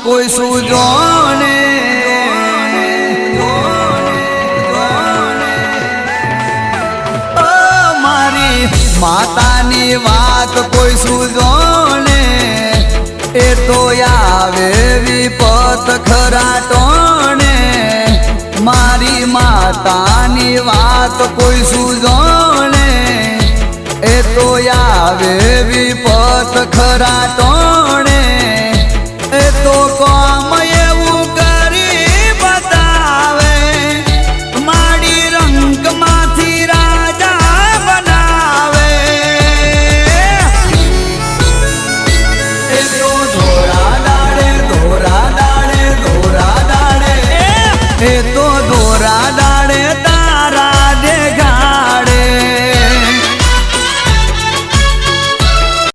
કોઈ સૂજો ને મારી માતાની વાત કોઈ સૂજો ને એ તો આવે વિપત ખરાટોને મારી માતાની વાત કોઈ સૂજો ને એ તો આવે વિપત ખરાટો